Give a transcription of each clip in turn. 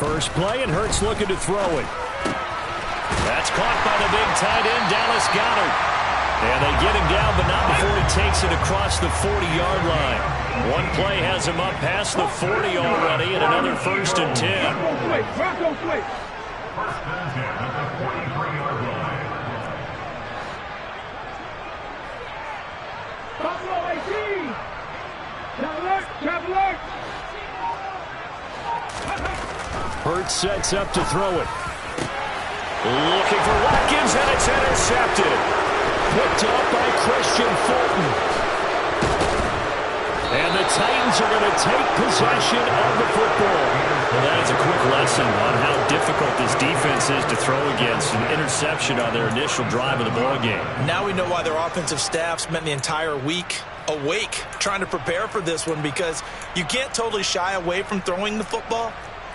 First play, and Hurts looking to throw it. That's caught by the big tight end, Dallas Goedert. And they get him down, but not before he takes it across the 40-yard line. One play has him up past the 40 already, and another 1st and 10. Hurts sets up to throw it. Looking for Watkins, and it's intercepted. Picked up by Christian Fulton. And the Titans are going to take possession of the football. Well, that is a quick lesson on how difficult this defense is to throw against. An interception on their initial drive of the ballgame. Now we know why their offensive staff spent the entire week awake trying to prepare for this one, because you can't totally shy away from throwing the football.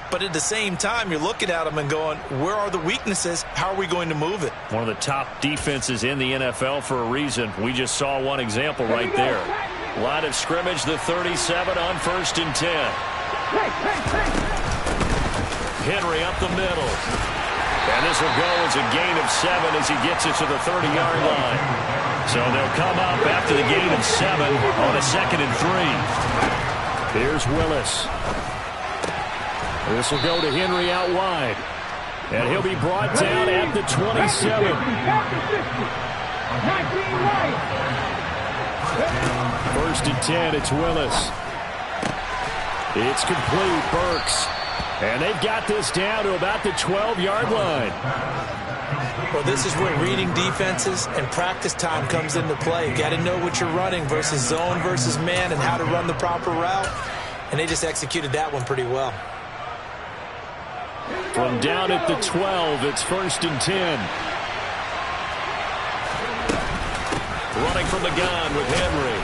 But at the same time, you're looking at them and going, where are the weaknesses? How are we going to move it? One of the top defenses in the NFL for a reason. We just saw one example right there. Line of scrimmage, the 37 on 1st and 10. Henry up the middle. And this will go as a gain of 7 as he gets it to the 30-yard line. So they'll come up after the gain of 7 on a 2nd and 3. Here's Willis. This will go to Henry out wide. And he'll be brought down at the 27. 1st and 10, it's Willis. It's complete, Burks. And they've got this down to about the 12-yard line. Well, this is where reading defenses and practice time comes into play. You got to know what you're running versus zone versus man and how to run the proper route. And they just executed that one pretty well. From down at the 12, it's 1st and 10. Running from the gun with Henry.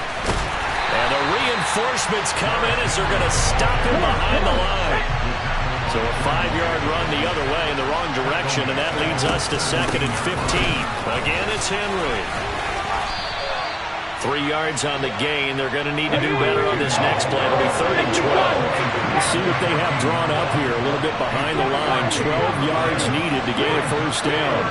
And the reinforcements come in as they're going to stop him behind the line. So a 5-yard run the other way in the wrong direction, and that leads us to 2nd and 15. Again, it's Henry. 3 yards on the gain. They're going to need to do better on this next play. It'll be 3rd and 12. We'll see what they have drawn up here. A little bit behind the line. 12 yards needed to gain a 1st down.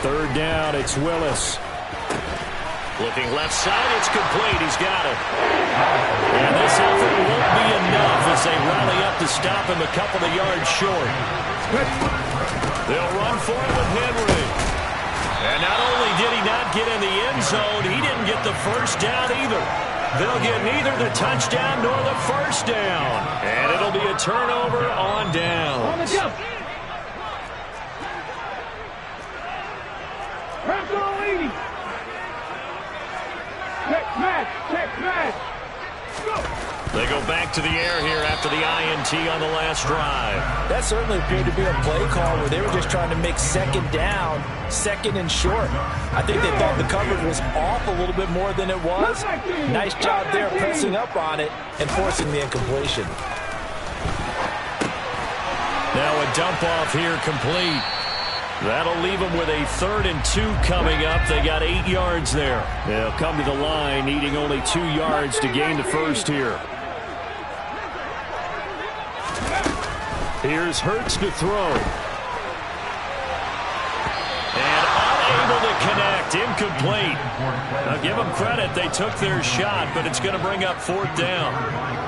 Third down, it's Willis. Looking left side, it's complete. He's got it. And this effort won't be enough as they rally up to stop him a couple of yards short. They'll run for it with Henry. And not only did he not get in the end zone, he didn't get the 1st down either. They'll get neither the touchdown nor the 1st down. And it'll be a turnover on downs. They go back to the air here after the INT on the last drive. That certainly appeared to be a play call where they were just trying to make 2nd down, 2nd and short. I think they thought the coverage was off a little bit more than it was. Nice job there pressing up on it and forcing the incompletion. Now a dump off here complete. That'll leave them with a 3rd and 2 coming up. They got 8 yards there. They'll come to the line needing only 2 yards to gain the 1st here. Here's Hurts to throw. And unable to connect. Incomplete. Now give them credit. They took their shot, but it's going to bring up 4th down.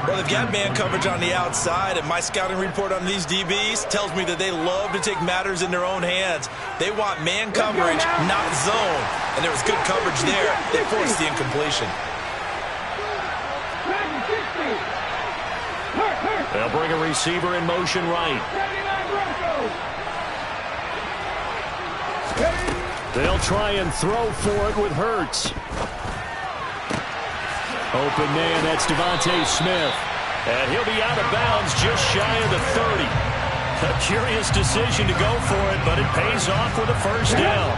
Well, they've got man coverage on the outside, and my scouting report on these DBs tells me that they love to take matters in their own hands. They want man coverage, not zone. And there was good coverage there. They forced the incompletion. They'll bring a receiver in motion right. They'll try and throw for it with Hurts. Open man, that's Devontae Smith. And he'll be out of bounds just shy of the 30. A curious decision to go for it, but it pays off with a 1st down.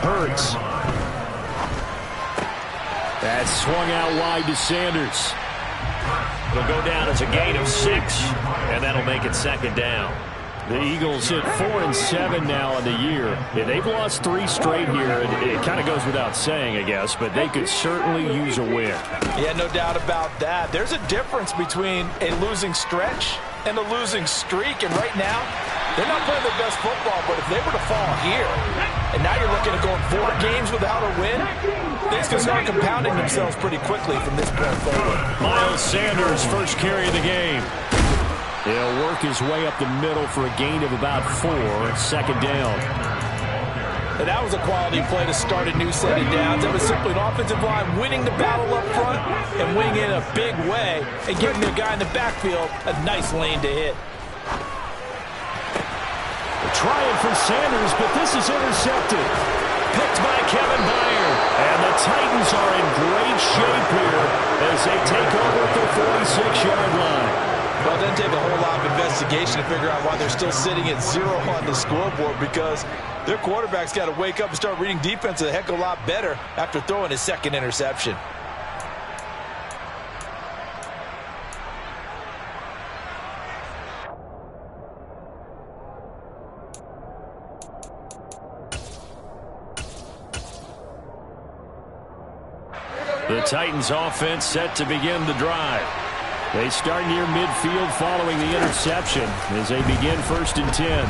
Hurts. That's swung out wide to Sanders. It'll go down as a gain of 6, and that'll make it second down. The Eagles hit 4-7 now on the year. They've lost 3 straight here. It kind of goes without saying, I guess, but they could certainly use a win. Yeah, no doubt about that. There's a difference between a losing stretch and a losing streak, and right now, they're not playing their best football, but if they were to fall here, and now you're looking at going 4 games without a win, things can start compounding themselves pretty quickly from this point forward. Miles Sanders, first carry of the game. He'll work his way up the middle for a gain of about 4, second down. And that was a quality play to start a new set of downs. That was simply an offensive line winning the battle up front and winning in a big way and giving their guy in the backfield a nice lane to hit. Trying for Sanders, but this is intercepted. Picked by Kevin Byard. And the Titans are in great shape here as they take over at their 46-yard line. Well, it doesn't take a whole lot of investigation to figure out why they're still sitting at 0 on the scoreboard, because their quarterback's got to wake up and start reading defense a heck of a lot better after throwing his second interception. The Titans offense set to begin the drive. They start near midfield following the interception as they begin 1st and 10.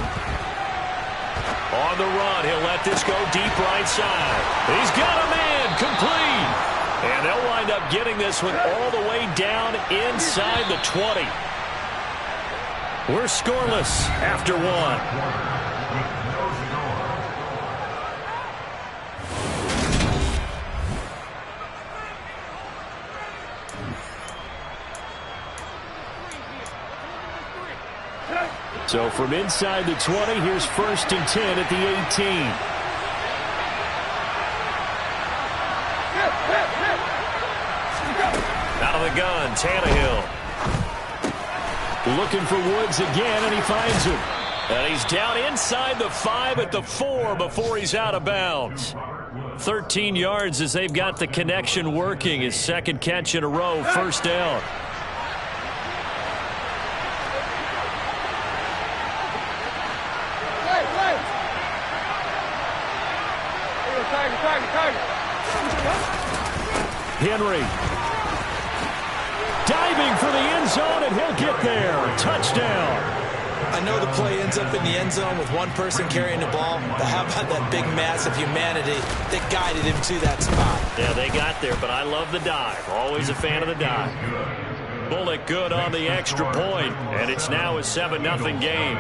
On the run, he'll let this go deep right side. He's got a man, complete. And they'll wind up getting this one all the way down inside the 20. We're scoreless after 1. So from inside the 20, here's 1st and 10 at the 18. Out of the gun, Tannehill. Looking for Woods again, and he finds him. And he's down inside the 5 at the 4 before he's out of bounds. 13 yards as they've got the connection working. His second catch in a row, 1st down. Henry diving for the end zone, and he'll get there. Touchdown. I know the play ends up in the end zone with one person carrying the ball, but how about that big mass of humanity that guided him to that spot? Yeah, they got there, but I love the dive. Always a fan of the dive. Bullock good on the extra point, and it's now a 7-0 game.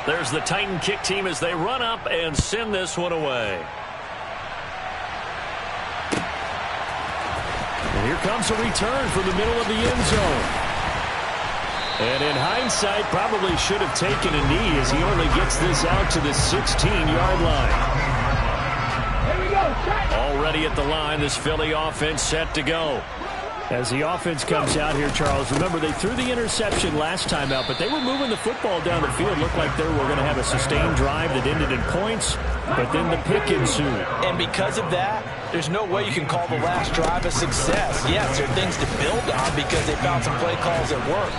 There's the Titan kick team as they run up and send this one away. And here comes a return from the middle of the end zone. And in hindsight, probably should have taken a knee as he only gets this out to the 16-yard line. Here we go. Already at the line, this Philly offense set to go. As the offense comes out here, Charles, remember they threw the interception last time out, but they were moving the football down the field. Looked like they were going to have a sustained drive that ended in points, but then the pick ensued. And because of that, there's no way you can call the last drive a success. Yes, there are things to build on because they found some play calls that work.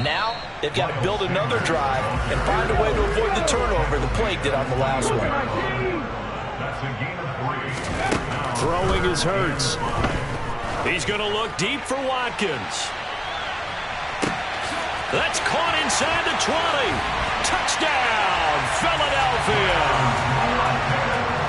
Now, they've got to build another drive and find a way to avoid the turnover the Plague did on the last one. Throwing is Hurts. He's going to look deep for Watkins. That's caught inside the 20. Touchdown, Philadelphia.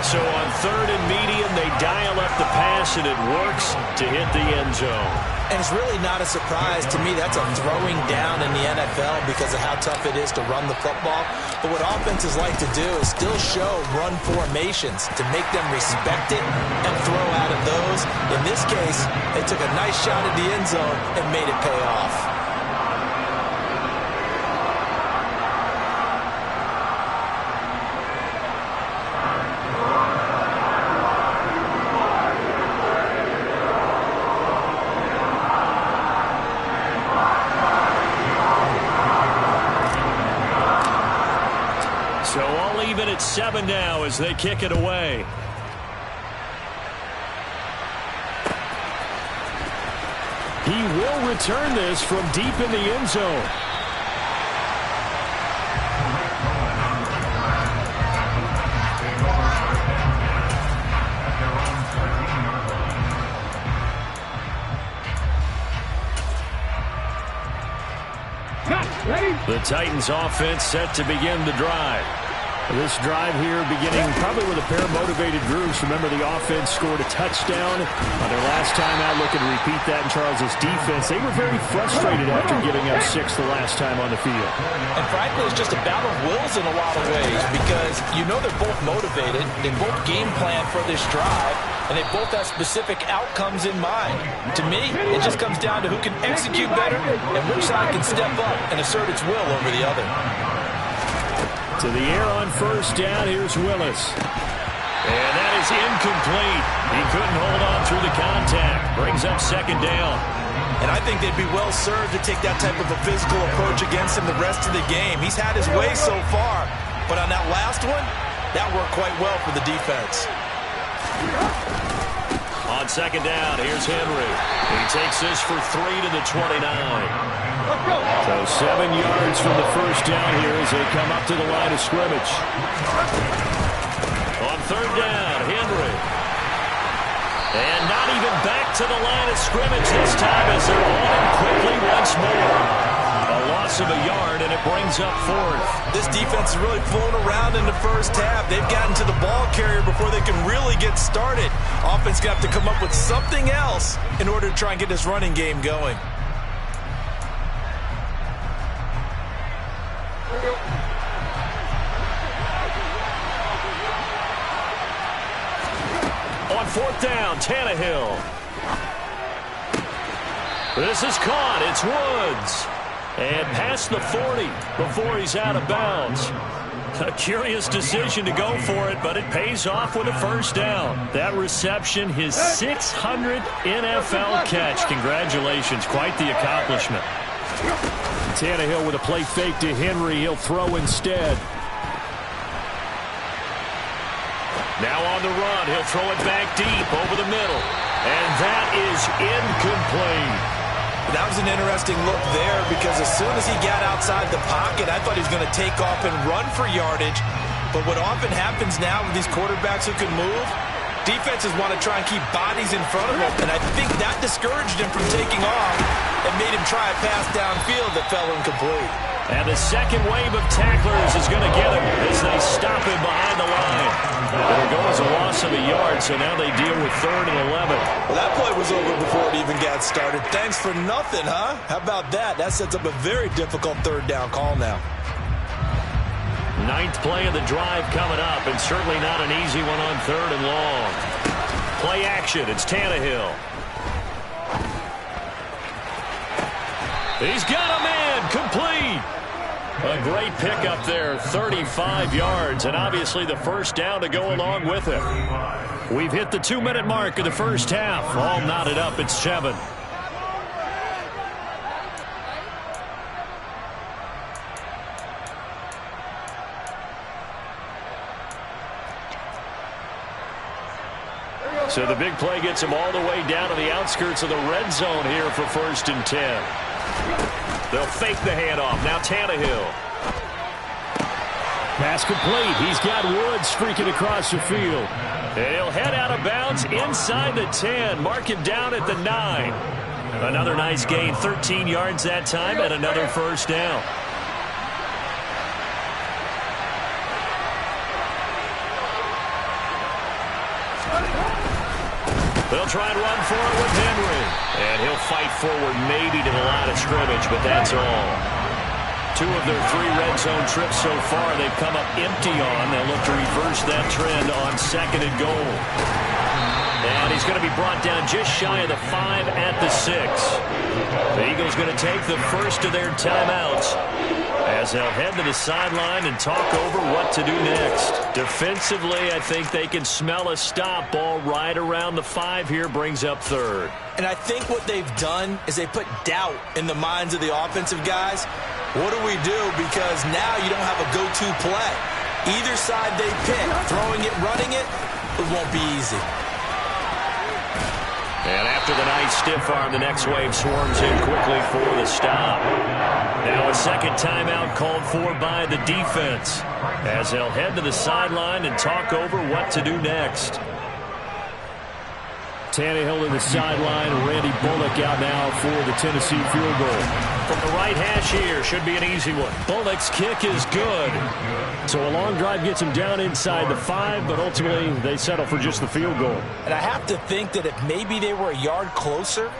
So on 3rd and medium, they dial up the pass, and it works to hit the end zone. And it's really not a surprise to me. That's a throwing down in the NFL because of how tough it is to run the football. But what offenses like to do is still show run formations to make them respect it and throw out of those. In this case, they took a nice shot at the end zone and made it pay off. even at 7 now as they kick it away. He will return this from deep in the end zone. The Titans offense set to begin the drive. This drive here beginning probably with a pair of motivated groups. Remember, the offense scored a touchdown on their last time out. Looking to repeat that in Charles's defense. They were very frustrated after giving up 6 the last time on the field. And frankly, it's just a battle of wills in a lot of ways because you know they're both motivated. They both game plan for this drive, and they both have specific outcomes in mind. To me, it just comes down to who can execute better and which side can step up and assert its will over the other. To the air on first down, here's Willis. And that is incomplete. He couldn't hold on through the contact. Brings up second down. And I think they'd be well served to take that type of a physical approach against him the rest of the game. He's had his way so far, but on that last one, that worked quite well for the defense. On second down, here's Henry. He takes this for 3 to the 29. So 7 yards from the first down here as they come up to the line of scrimmage. On third down, Henry. And not even back to the line of scrimmage this time as they're on him quickly once more. A loss of a yard, and it brings up 4th. This defense is really fooling around in the first half. They've gotten to the ball carrier before they can really get started. Offense got to come up with something else in order to try and get this running game going. On fourth down, Tannehill. This is caught. It's Woods. And past the 40 before he's out of bounds. A curious decision to go for it, but it pays off with a first down. That reception, his 600th NFL catch. Congratulations. Quite the accomplishment. Tannehill with a play fake to Henry. He'll throw instead. Now on the run, he'll throw it back deep over the middle. And that is incomplete. That was an interesting look there because as soon as he got outside the pocket, I thought he was going to take off and run for yardage. But what often happens now with these quarterbacks who can move, defenses want to try and keep bodies in front of him. And I think that discouraged him from taking off and made him try a pass downfield that fell incomplete. And the second wave of tacklers is going to get him as they stop him behind the line. It'll go as a loss of a yard, so now they deal with 3rd and 11. Well, that play was over before it even got started. Thanks for nothing, huh? How about that? That sets up a very difficult 3rd down call now. 9th play of the drive coming up, and certainly not an easy one on 3rd and long. Play action. It's Tannehill. He's got a man. Complete. A great pickup there, 35 yards, and obviously the first down to go along with it. We've hit the 2-minute mark of the first half. All knotted up at 7. So the big play gets him all the way down to the outskirts of the red zone here for 1st and 10. They'll fake the handoff. Now Tannehill. Pass complete. He's got Woods streaking across the field. And he'll head out of bounds inside the 10. Mark him down at the 9. Another nice gain. 13 yards that time and another first down. They'll try and run for it with Henry. And he'll fight forward maybe to the line of scrimmage, but that's all. 2 of their 3 red zone trips so far they've come up empty on. They'll look to reverse that trend on 2nd and goal. And he's going to be brought down just shy of the 5 at the 6. The Eagles going to take the first of their timeouts as they'll head to the sideline and talk over what to do next. Defensively, I think they can smell a stop. Ball right around the 5 here, brings up 3rd. And I think what they've done is they put doubt in the minds of the offensive guys. What do we do? Because now you don't have a go-to play. Either side they pick, throwing it, running it, it won't be easy. And after the nice stiff arm, the next wave swarms in quickly for the stop. Now a second timeout called for by the defense as they'll head to the sideline and talk over what to do next. Tannehill to the sideline. Randy Bullock out now for the Tennessee field goal. From the right hash here, should be an easy one. Bullock's kick is good. So a long drive gets him down inside the 5, but ultimately they settle for just the field goal. And I have to think that if maybe they were a yard closer,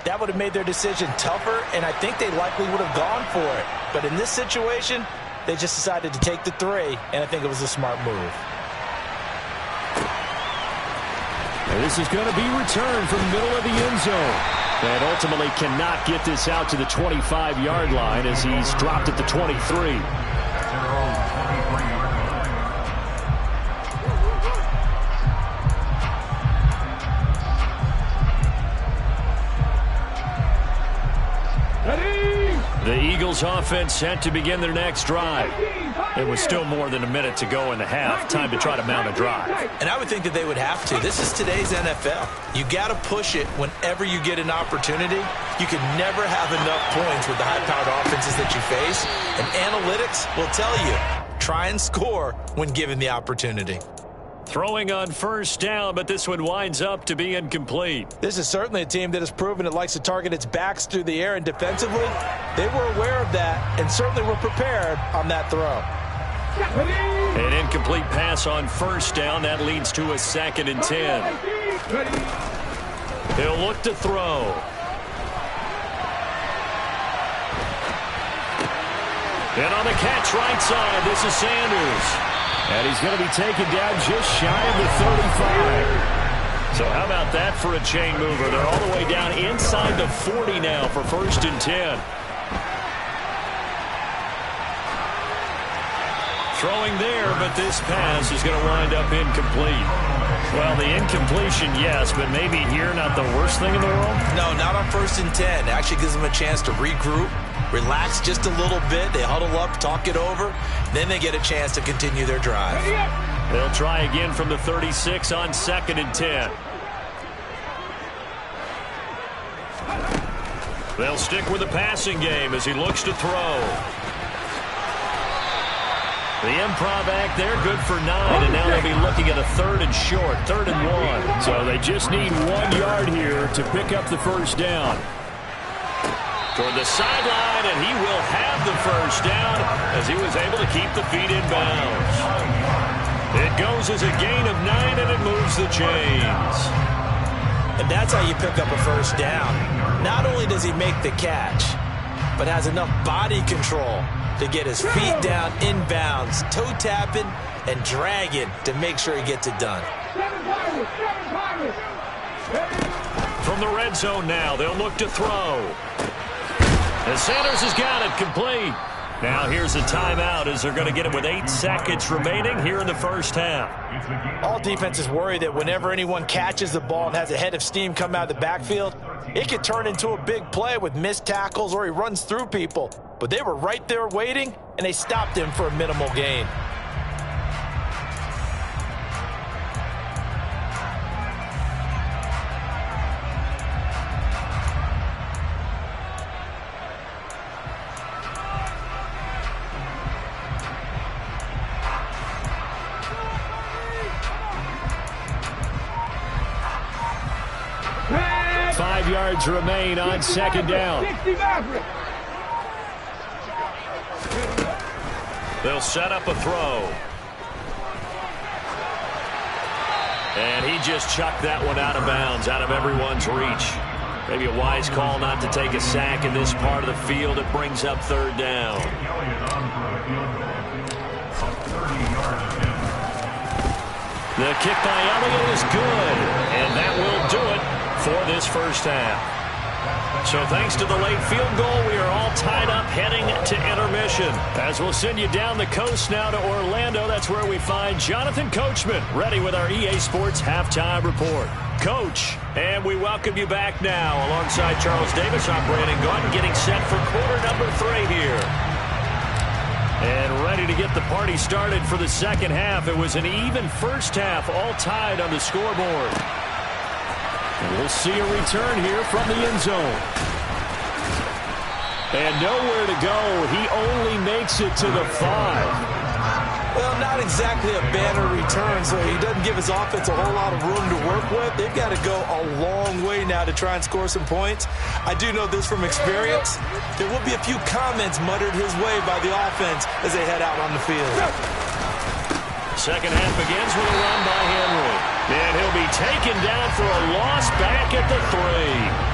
that would have made their decision tougher, and I think they likely would have gone for it. But in this situation, they just decided to take the 3, and I think it was a smart move. And this is going to be returned from the middle of the end zone. And ultimately cannot get this out to the 25-yard line as he's dropped at the 23. The Eagles offense set to begin their next drive. It was still more than a minute to go in the half. Time to try to mount a drive. And I would think that they would have to. This is today's NFL. You got to push it whenever you get an opportunity. You can never have enough points with the high-powered offenses that you face. And analytics will tell you, try and score when given the opportunity. Throwing on first down, but this one winds up to be incomplete. This is certainly a team that has proven it likes to target its backs through the air, and defensively, they were aware of that and certainly were prepared on that throw. An incomplete pass on first down. That leads to a 2nd and 10. He'll look to throw. And on the catch right side, this is Sanders. And he's going to be taken down just shy of the 35. So how about that for a chain mover? They're all the way down inside the 40 now for 1st and 10. Throwing there, but this pass is going to wind up incomplete. Well, the incompletion, yes, but maybe here not the worst thing in the world? No, not on 1st and 10. It actually gives them a chance to regroup, relax just a little bit. They huddle up, talk it over. Then they get a chance to continue their drive. They'll try again from the 36 on 2nd and 10. They'll stick with the passing game as he looks to throw. The improv act there, good for 9, and now they'll be looking at a 3rd and short, 3rd and 1. So they just need 1 yard here to pick up the first down. Toward the sideline, and he will have the first down as he was able to keep the feet in bounds. It goes as a gain of 9, and it moves the chains. And that's how you pick up a first down. Not only does he make the catch, but has enough body control to get his feet down inbounds, toe tapping and dragging to make sure he gets it done. From the red zone now, they'll look to throw. And Sanders has got it complete. Now here's a timeout as they're going to get it with 8 seconds remaining here in the first half. All defenses worry that whenever anyone catches the ball and has a head of steam come out of the backfield, it could turn into a big play with missed tackles or he runs through people. But they were right there waiting, and they stopped him for a minimal gain. Five yards remain on 2nd down. They'll set up a throw. And he just chucked that one out of bounds, out of everyone's reach. Maybe a wise call not to take a sack in this part of the field. It brings up 3rd down. The kick by Elliott is good, and that will do it for this first half. So thanks to the late field goal, we are all tied up heading to intermission. As we'll send you down the coast now to Orlando, that's where we find Jonathan Coachman ready with our EA Sports Halftime Report. Coach, and we welcome you back now alongside Charles Davis. I'm Brandon Gordon getting set for quarter number 3 here. And ready to to get the party started for the second half. It was an even first half, all tied on the scoreboard. And we'll see a return here from the end zone. And nowhere to go. He only makes it to the 5. Well, not exactly a banner return, so he doesn't give his offense a whole lot of room to work with. They've got to go a long way now to try and score some points. I do know this from experience. There will be a few comments muttered his way by the offense as they head out on the field. Second half begins with a run by Henry. And he'll be taken down for a loss back at the 3.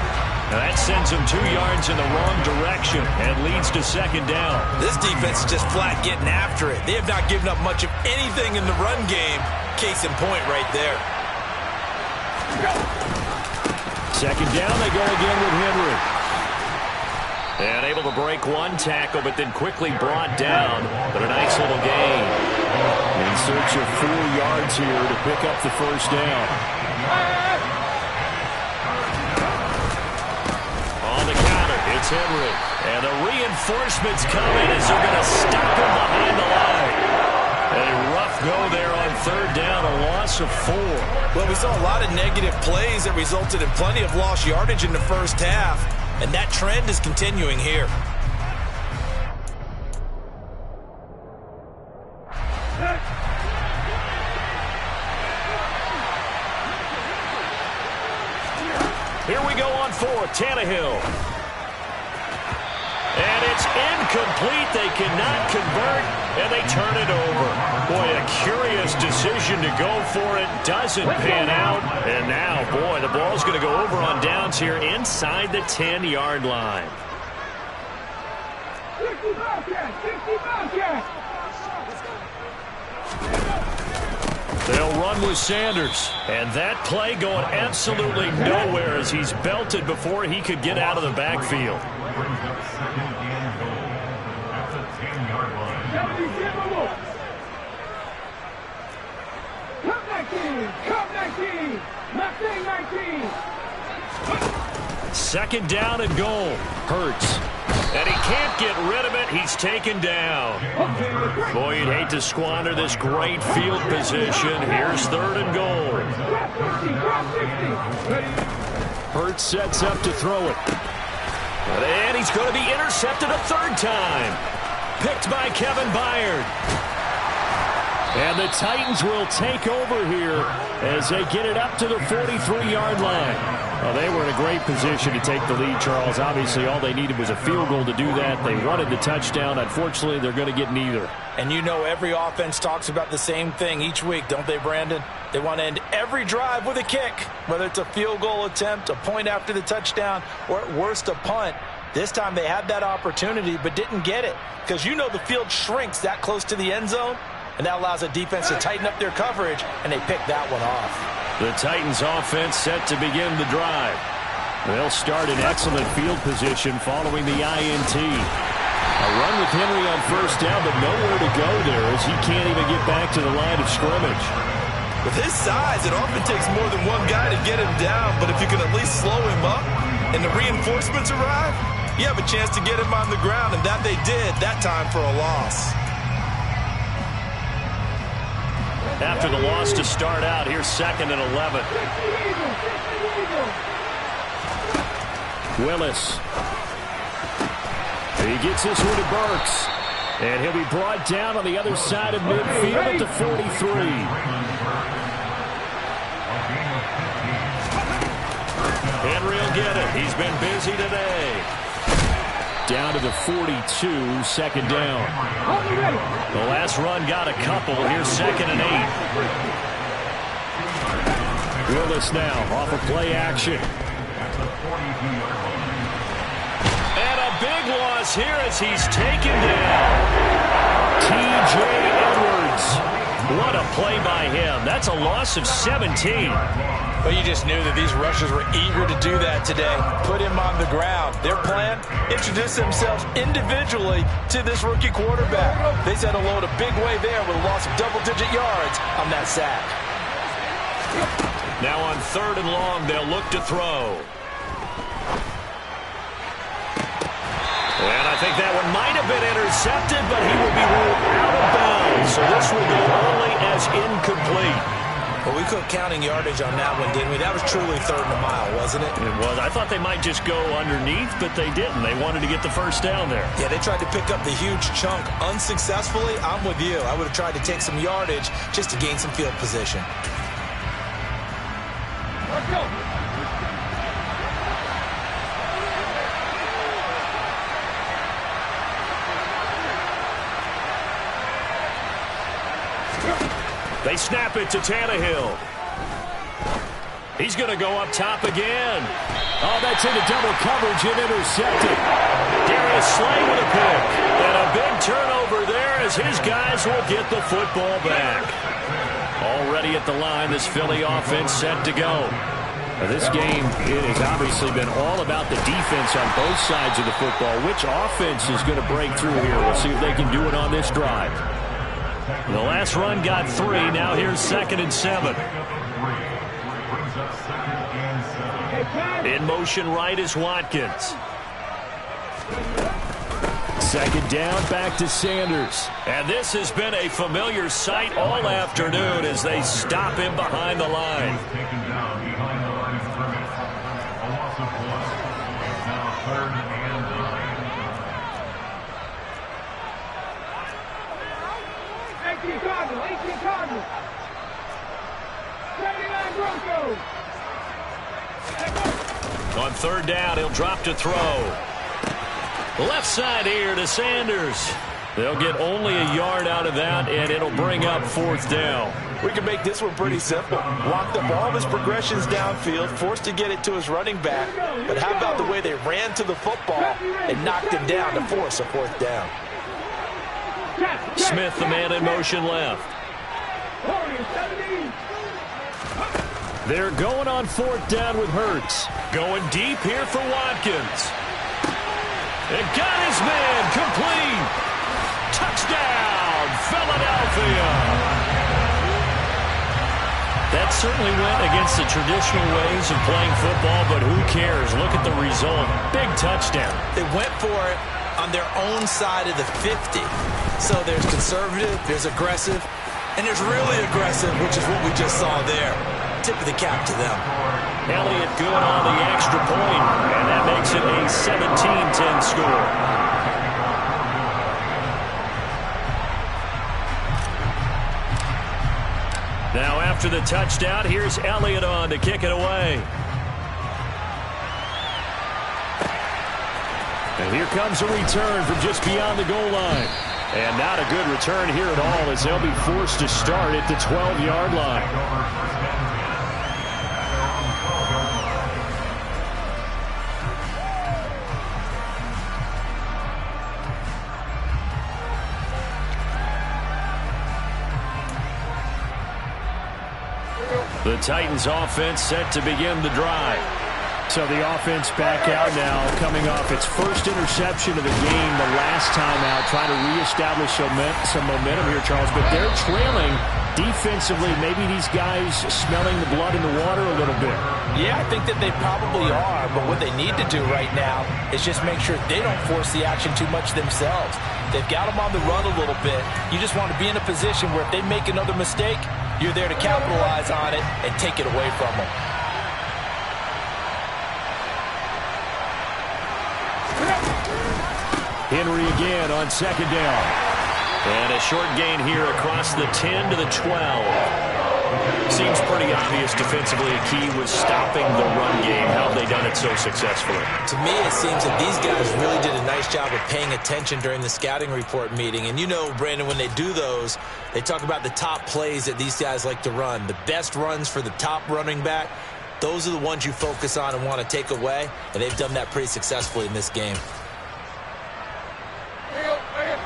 Now that sends him 2 yards in the wrong direction and leads to second down. This defense is just flat getting after it. They have not given up much of anything in the run game. Case in point right there. Second down, they go again with Henry. And able to break one tackle, but then quickly brought down. But a nice little gain. In search of 4 yards here to pick up the first down. It's Henry. And the reinforcements come in as they're going to stop him behind the line. A rough go there on third down, a loss of 4. Well, we saw a lot of negative plays that resulted in plenty of lost yardage in the first half, and that trend is continuing here. Here we go on 4th, Tannehill. And it's incomplete. They cannot convert, and they turn it over. Boy, a curious decision to go for it. Doesn't pan out. And now, boy, the ball's going to go over on downs here inside the 10-yard line. 60 Bobcats! They'll run with Sanders. And that play going absolutely nowhere as he's belted before he could get out of the backfield. Second down and goal. Hurts. And he can't get rid of it. He's taken down. Boy, you'd hate to squander this great field position. Here's third and goal. Hurts sets up to throw it. And he's going to be intercepted a third time. Picked by Kevin Byard. And the Titans will take over here as they get it up to the 43-yard line. Well, they were in a great position to take the lead, Charles. Obviously, all they needed was a field goal to do that. They wanted the touchdown. Unfortunately, they're going to get neither. And you know every offense talks about the same thing each week, don't they, Brandon? They want to end every drive with a kick, whether it's a field goal attempt, a point after the touchdown, or at worst a punt. This time they had that opportunity but didn't get it because you know the field shrinks that close to the end zone, and that allows a defense to tighten up their coverage, and they pick that one off. The Titans offense set to begin the drive. They'll start in excellent field position following the INT. A run with Henry on first down, but nowhere to go there as he can't even get back to the line of scrimmage. With his size, it often takes more than one guy to get him down, but if you can at least slow him up and the reinforcements arrive, you have a chance to get him on the ground, and that they did that time for a loss. After the loss to start out, here's 2nd and 11. Willis. He gets this one to Burks. And he'll be brought down on the other side of midfield at the 43. Henry will get it. He's been busy today. Down to the 42, second down. The last run got a couple. Here's 2nd and 8. Willis now off of play action. And a big loss here as he's taken down. T.J. Edwards. What a play by him. That's a loss of 17. Well, you just knew that these rushers were eager to do that today. Put him on the ground. Their plan, introduce themselves individually to this rookie quarterback. They said hello to big way there with a loss of double-digit yards on that sack. Now on 3rd and long, they'll look to throw. And I think that one might have been intercepted, but he will be ruled out of this will go only as incomplete. Well, we quit counting yardage on that one, didn't we? That was truly 3rd and a mile, wasn't it? It was. I thought they might just go underneath, but they didn't. They wanted to get the first down there. Yeah, they tried to pick up the huge chunk unsuccessfully. I'm with you. I would have tried to take some yardage just to gain some field position. Let's go. They snap it to Tannehill. He's going to go up top again. Oh, that's into double coverage and intercepted. Darius Slay with a pick. And a big turnover there as his guys will get the football back. Already at the line, this Philly offense set to go. Now, this game, it has obviously been all about the defense on both sides of the football. Which offense is going to break through here? We'll see if they can do it on this drive. The last run got 3. Now here's 2nd and 7. In motion right is Watkins. 2nd down, back to Sanders. And this has been a familiar sight all afternoon as they stop him behind the line. On 3rd down, he'll drop to throw. Left side here to Sanders. They'll get only a yard out of that, and it'll bring up 4th down. We can make this one pretty simple. Locked up all of his progressions downfield, forced to get it to his running back. But how about the way they ran to the football and knocked him down to force a 4th down? Smith, the man in motion left. They're going on 4th down with Hurts. Going deep here for Watkins. And got his man complete. Touchdown, Philadelphia. That certainly went against the traditional ways of playing football, but who cares? Look at the result. Big touchdown. They went for it on their own side of the 50. So there's conservative, there's aggressive, and there's really aggressive, which is what we just saw there. Tip of the cap to them. Elliott good on the extra point, and that makes it a 17-10 score. Now after the touchdown, here's Elliott on to kick it away. And here comes a return from just beyond the goal line. And not a good return here at all as they'll be forced to start at the 12-yard line. The Titans offense set to begin the drive. So the offense back out now, coming off its first interception of the game the last time out, trying to reestablish some momentum here, Charles. But they're trailing defensively. Maybe these guys smelling the blood in the water a little bit. Yeah, I think that they probably are. But what they need to do right now is just make sure they don't force the action too much themselves. They've got them on the run a little bit. You just want to be in a position where if they make another mistake, you're there to capitalize on it and take it away from them. Henry again on 2nd down. And a short gain here across the 10 to the 12. Seems pretty obvious defensively a key was stopping the run game. How have they done it so successfully? To me, it seems that these guys really did a nice job of paying attention during the scouting report meeting. And you know, Brandon, when they do those, they talk about the top plays that these guys like to run. The best runs for the top running back, those are the ones you focus on and want to take away. And they've done that pretty successfully in this game.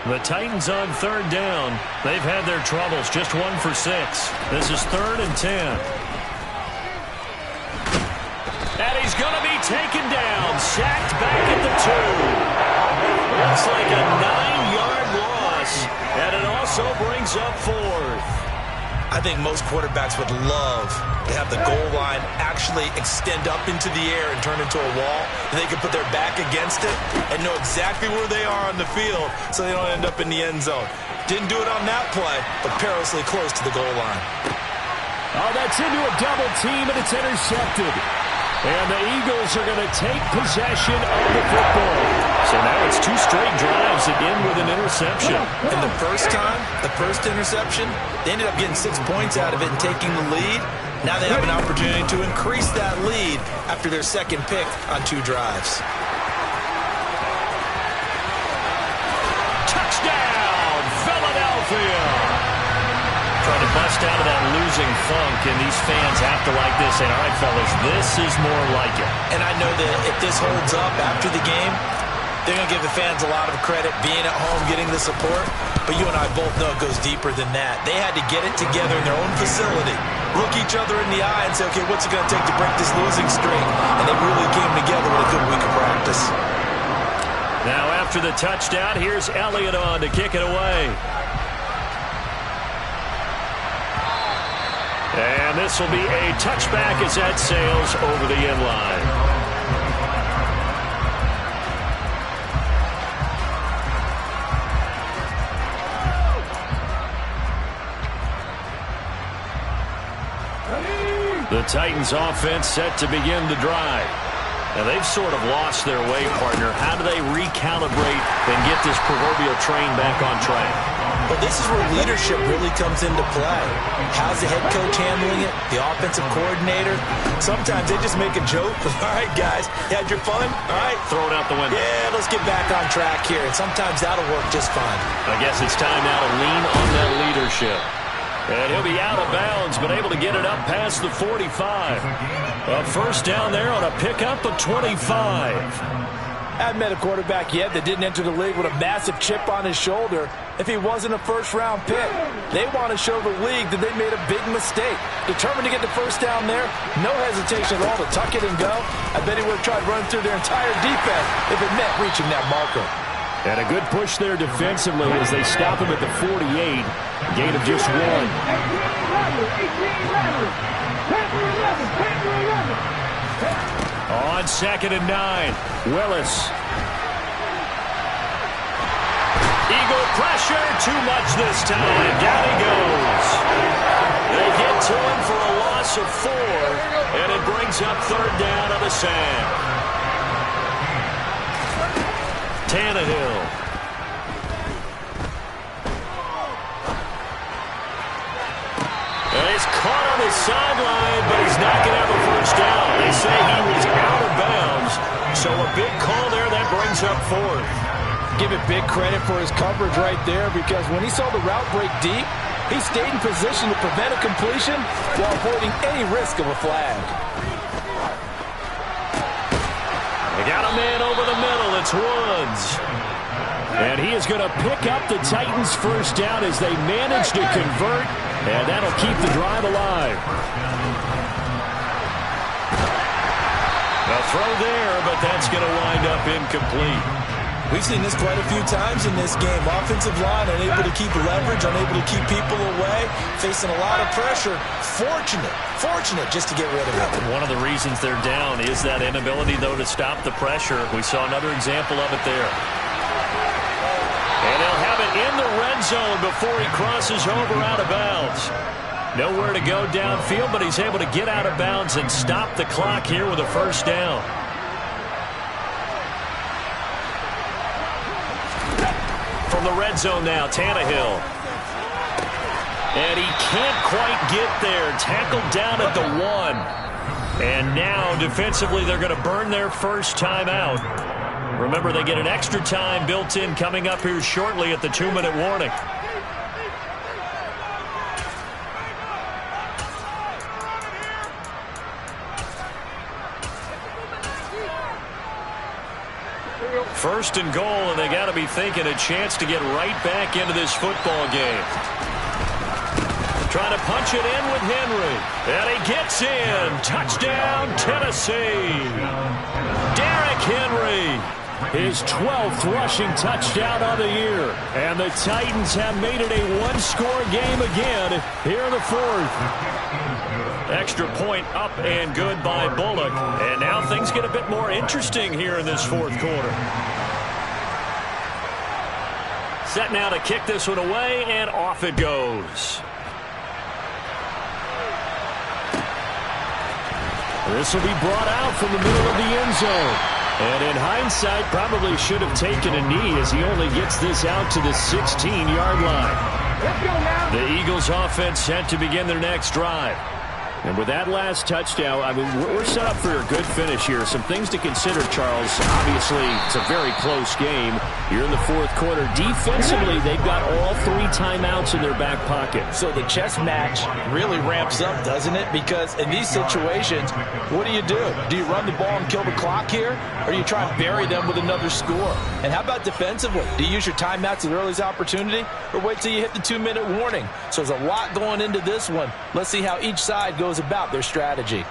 The Titans on 3rd down. They've had their troubles, just 1 for 6. This is 3rd and 10. And he's going to be taken down, sacked back at the 2. Looks like a 9-yard loss, and it also brings up 4th. I think most quarterbacks would love to have the goal line actually extend up into the air and turn into a wall, and they can put their back against it and know exactly where they are on the field so they don't end up in the end zone. Didn't do it on that play, but perilously close to the goal line. Oh, that's into a double team, and it's intercepted. And the Eagles are going to take possession of the football. So now it's 2 straight drives again with an interception. And the first time, the first interception, they ended up getting 6 points out of it and taking the lead. Now they have an opportunity to increase that lead after their second pick on 2 drives. Touchdown, Philadelphia! Trying to bust out of that losing funk, and these fans have to like this. And all right, fellas, this is more like it. And I know that if this holds up after the game, they're going to give the fans a lot of credit being at home, getting the support. But you and I both know it goes deeper than that. They had to get it together in their own facility, look each other in the eye and say, okay, what's it going to take to break this losing streak? And they really came together with a good week of practice. Now after the touchdown, here's Elliott on to kick it away. And this will be a touchback as that sails over the end line. The Titans offense set to begin the drive. Now they've sort of lost their way, partner. How do they recalibrate and get this proverbial train back on track? Well, this is where leadership really comes into play. How's the head coach handling it? The offensive coordinator? Sometimes they just make a joke. All right, guys, you had your fun? All right. Throw it out the window. Yeah, let's get back on track here. And sometimes that'll work just fine. I guess it's time now to lean on that leadership. And he'll be out of bounds, but able to get it up past the 45. A first down there on a pickup of 25. I haven't met a quarterback yet that didn't enter the league with a massive chip on his shoulder if he wasn't a first-round pick. They want to show the league that they made a big mistake. Determined to get the first down there, no hesitation at all to tuck it and go. I bet he would have tried running through their entire defense if it meant reaching that marker. And a good push there defensively as they stop him at the 48. Gain of just 1. On 2nd and 9, Willis. Eagle pressure, too much this time. Down he goes. They get to him for a loss of 4, and it brings up 3rd down on the sack. Tannehill. And he's caught on the sideline, but he's not going to have a first down. They say he was out of bounds, so a big call there that brings up 4th. Give it big credit for his coverage right there, because when he saw the route break deep, he stayed in position to prevent a completion while avoiding any risk of a flag. They got a man over the middle. It's Woods. And he is going to pick up the Titans' first down as they manage to convert, and that'll keep the drive alive. A throw there, but that's going to wind up incomplete. We've seen this quite a few times in this game. Offensive line unable to keep leverage, unable to keep people away, facing a lot of pressure. Fortunate just to get rid of it. One of the reasons they're down is that inability, though, to stop the pressure. We saw another example of it there. And he'll have it in the red zone before he crosses over out of bounds. Nowhere to go downfield, but he's able to get out of bounds and stop the clock here with a first down. From the red zone now, Tannehill. And he can't quite get there. Tackled down at the 1. And now, defensively, they're going to burn their first time out. Remember, they get an extra time built in coming up here shortly at the 2-minute warning. First and goal, and they got to be thinking a chance to get right back into this football game. Trying to punch it in with Henry. And he gets in. Touchdown, Tennessee. Derrick Henry. His 12th rushing touchdown of the year. And the Titans have made it a one-score game again here in the fourth. Extra point up and good by Bullock. And now things get a bit more interesting here in this fourth quarter. Set now to kick this one away, and off it goes. This will be brought out from the middle of the end zone. And in hindsight, probably should have taken a knee as he only gets this out to the 16-yard line. Let's go now. The Eagles offense set to begin their next drive. And with that last touchdown, I mean, we're set up for a good finish here. Some things to consider, Charles. Obviously, it's a very close game. You're in the fourth quarter. Defensively, they've got all 3 timeouts in their back pocket. So the chess match really ramps up, doesn't it? Because in these situations, what do? Do you run the ball and kill the clock here? Or do you try and bury them with another score? And how about defensively? Do you use your timeouts at earliest opportunity? Or wait till you hit the 2-minute warning? So there's a lot going into this one. Let's see how each side goes about their strategy.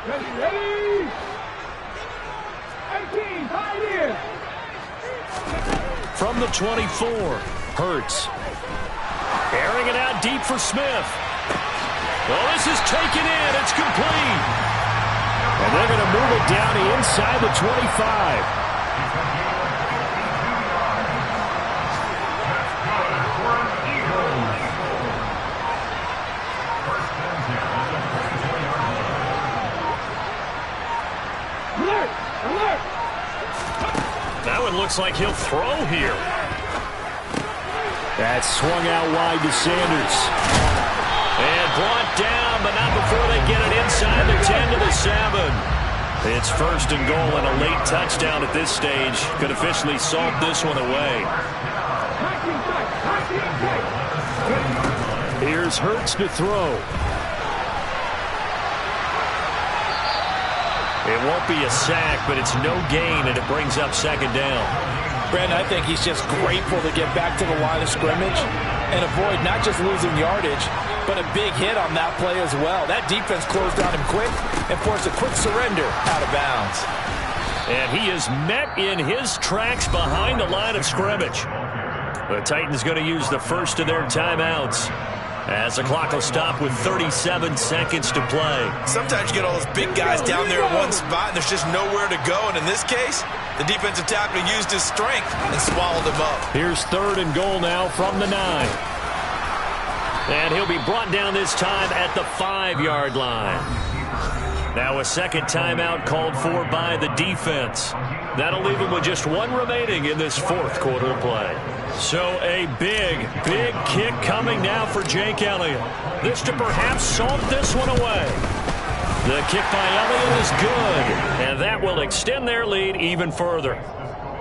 Ready. 18, Pioneers. From the 24, Hurts. Airing it out deep for Smith. Well, this is taken in. It's complete. And they're going to move it down inside the 25. That one looks like he'll throw here. That swung out wide to Sanders. And brought down, but not before they get it inside the 10 to the 7. It's first and goal, and a late touchdown at this stage could officially salt this one away. Here's Hurts to throw. It won't be a sack, but it's no gain, and it brings up second down. Brandon, I think he's just grateful to get back to the line of scrimmage and avoid not just losing yardage, but a big hit on that play as well. That defense closed on him quick and forced a quick surrender out of bounds. And he is met in his tracks behind the line of scrimmage. The Titans going to use the first of their timeouts, as the clock will stop with 37 seconds to play. Sometimes you get all those big guys down there in one spot, and there's just nowhere to go. And in this case, the defensive tackle used his strength and swallowed him up. Here's third and goal now from the 9. And he'll be brought down this time at the 5-yard line. Now a second timeout called for by the defense. That'll leave him with just one remaining in this fourth quarter of play. So a big kick coming now for Jake Elliott. This to perhaps salt this one away. The kick by Elliott is good, and that will extend their lead even further.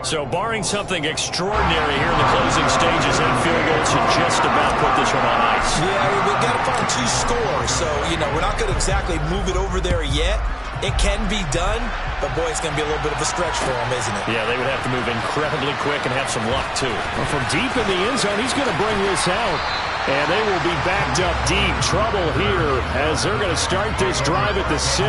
So barring something extraordinary here in the closing stages, that field goal should just about put this one on ice. Yeah, we've got to find 2 scores, so, we're not going to exactly move it over there yet. It can be done, but, boy, it's going to be a little bit of a stretch for him, isn't it? Yeah, they would have to move incredibly quick and have some luck, too. Well, from deep in the end zone, he's going to bring this out. And they will be backed up deep. Trouble here as they're going to start this drive at the 6.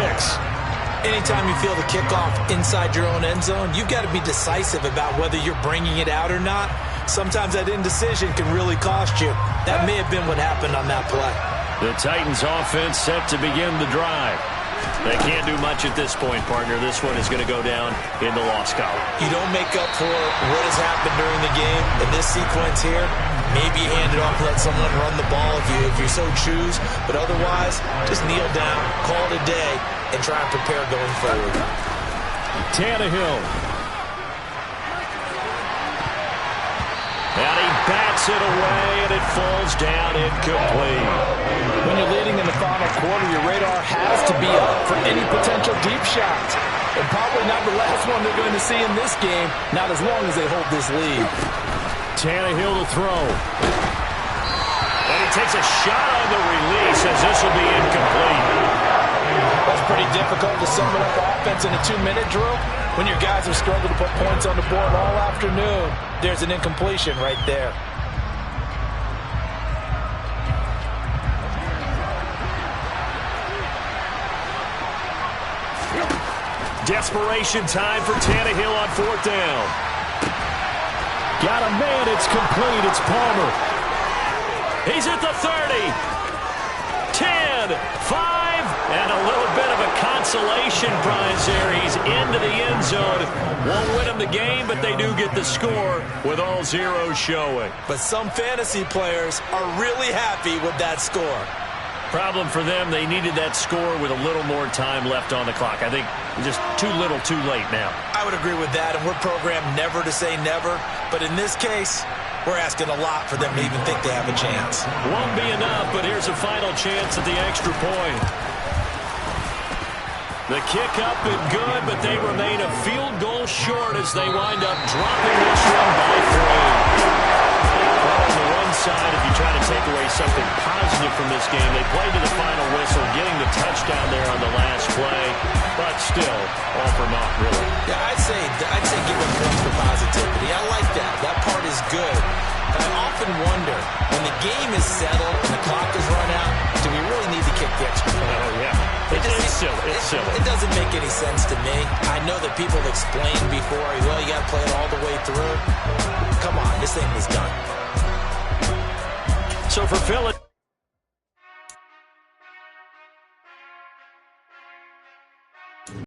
Anytime you feel the kickoff inside your own end zone, you've got to be decisive about whether you're bringing it out or not. Sometimes that indecision can really cost you. That may have been what happened on that play. The Titans offense set to begin the drive. They can't do much at this point, partner. This one is going to go down in the loss column. You don't make up for what has happened during the game in this sequence here. Maybe hand it off, let someone run the ball if you so choose. But otherwise, just kneel down, call it a day, and try and prepare going forward. Tannehill. And he bats it away, and it falls down incomplete. When you're leading in the final quarter, your radar has to be up for any potential deep shots. And probably not the last one they're going to see in this game, not as long as they hold this lead. Tannehill to throw. And he takes a shot on the release as this will be incomplete. That's pretty difficult to sum it up offense in a 2-minute drill. When your guys have struggled to put points on the board all afternoon, there's an incompletion right there. Desperation time for Tannehill on 4th down. Got a man. It's complete. It's Palmer. He's at the 30. 10, 5, and a little bit of a consolation prize there. He's into the end zone. Won't win them the game, but they do get the score with all zeros showing. But some fantasy players are really happy with that score. Problem for them, they needed that score with a little more time left on the clock. I think just too little, too late now. I would agree with that, and we're programmed never to say never. But in this case, we're asking a lot for them to even think they have a chance. Won't be enough, but here's a final chance at the extra point. The kick up and good, but they remain a field goal short as they wind up dropping this one by 3. Well, on the one side, if you try to take away something positive from this game, they played to the final whistle, getting the touchdown there on the last play, but still, all for naught, really. Yeah, I'd say give them points for positivity. I like that. That part is good. But I often wonder, when the game is settled and the clock is run out, do we really need to kick the extra point? Oh, yeah. It's silly. It's silly. It doesn't make any sense to me. I know that people have explained before, well, you got to play it all the way through. Come on, this thing was done. So for Philly.